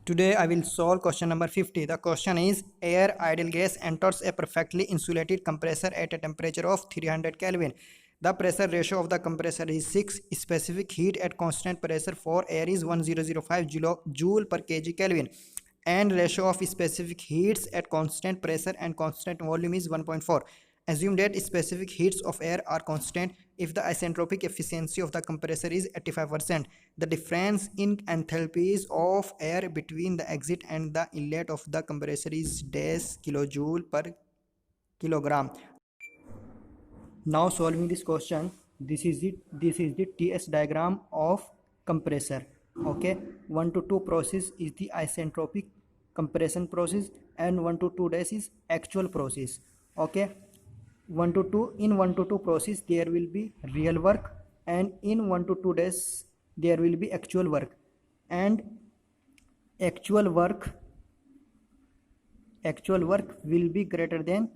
Today I will solve question number 50. The question is air ideal gas enters a perfectly insulated compressor at a temperature of 300 Kelvin. The pressure ratio of the compressor is 6. Specific heat at constant pressure for air is 1005 joule per kg Kelvin. And ratio of specific heats at constant pressure and constant volume is 1.4. Assume that specific heats of air are constant if the isentropic efficiency of the compressor is 85%. The difference in enthalpies of air between the exit and the inlet of the compressor is dash kilojoule per kilogram. Now solving this question, this is the TS diagram of compressor. Okay, 1 to 2 process is the isentropic compression process and 1 to 2 dash is actual process. Okay, 1 to 2 in 1 to 2 process there will be real work, and in 1 to 2 days there will be actual work, and actual work will be greater than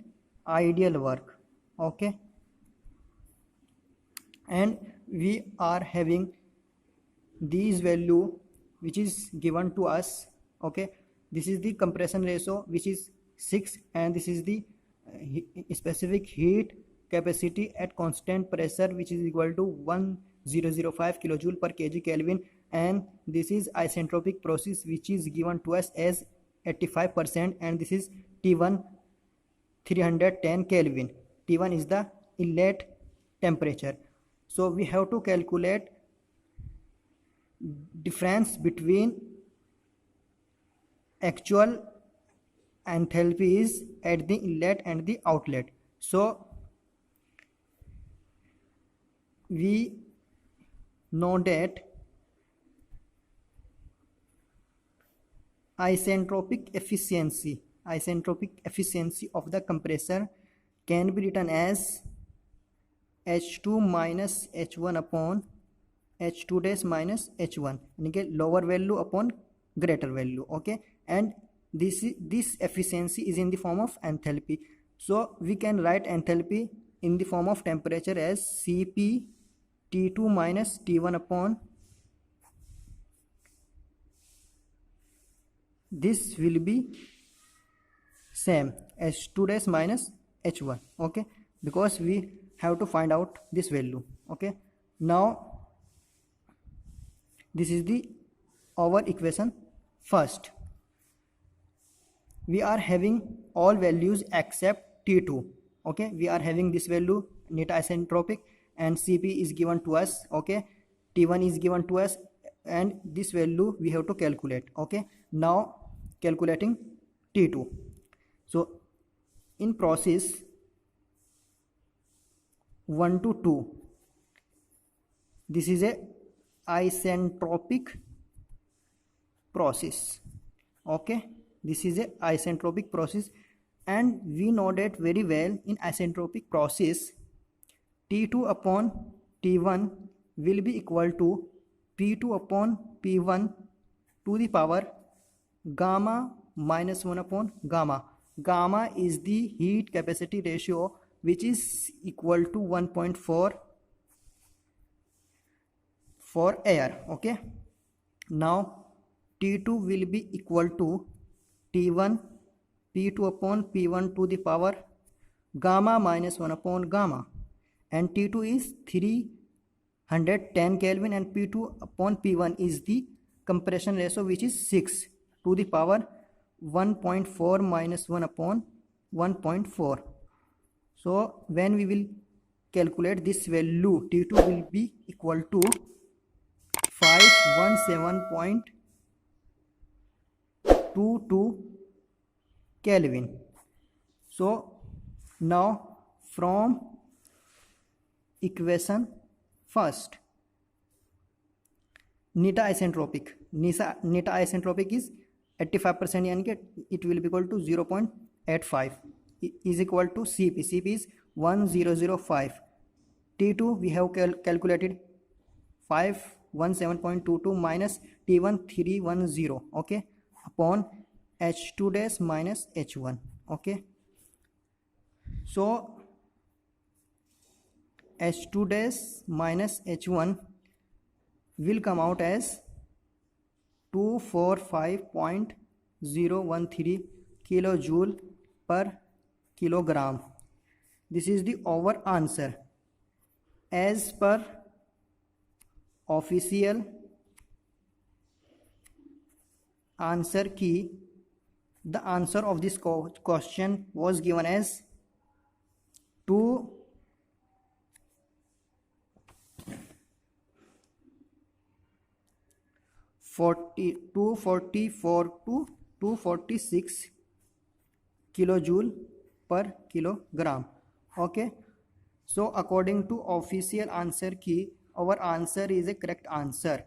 ideal work. Okay, and we are having these value which is given to us. Okay, this is the compression ratio which is 6, and this is the specific heat capacity at constant pressure which is equal to 1005 kilojoule per kg Kelvin, and this is isentropic process which is given to us as 85%, and this is T1 310 Kelvin. T1 is the inlet temperature. So we have to calculate difference between actual enthalpies at the inlet and the outlet. So we know that isentropic efficiency of the compressor can be written as H2 minus H1 upon H2 dash minus H1, यानी कि lower value upon greater value. Okay, and this efficiency is in the form of enthalpy. So we can write enthalpy in the form of temperature as Cp T2 minus T1 upon, this will be same H2 dash minus H1. Okay, because we have to find out this value. Okay, now this is the our equation. First we are having all values except T2. Okay, we are having this value net isentropic, and Cp is given to us. Okay, T1 is given to us, and this value we have to calculate. Okay, now calculating T2. So in process 1 to 2, this is a isentropic process. Okay, this is a isentropic process, and we know that very well in isentropic process T2 upon T1 will be equal to P2 upon P1 to the power gamma minus 1 upon gamma. Gamma is the heat capacity ratio which is equal to 1.4 for air. Okay, now T2 will be equal to T1 P2 upon P1 to the power gamma minus 1 upon gamma, and T2 is 310 Kelvin, and P2 upon P1 is the compression ratio which is 6 to the power 1.4 minus 1 upon 1.4. So when we will calculate this value, T2 will be equal to 517.22 Kelvin. So now from equation first, neta isentropic is 85%, यानी कि it will be equal to 0.85 is equal to Cp. Cp is 1005. T2 we have calculated 517.22 minus T1 310. Okay, upon H2 dash minus H1. Okay, so H2 dash minus H1 will come out as 245.013 kilojoule per kilogram. This is the our answer. As per official answer key, the answer of this question was given as 244 to 246 kilojoule per kilogram. Okay, so according to official answer key, our answer is a correct answer,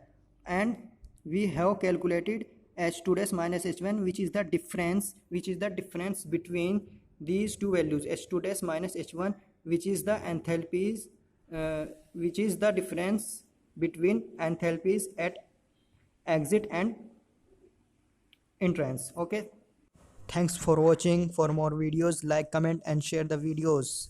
and we have calculated h2 dash minus h1, which is the difference between these two values, h2 dash minus h1, which is the enthalpies, which is the difference between enthalpies at exit and entrance. Okay, thanks for watching. For more videos, like, comment and share the videos.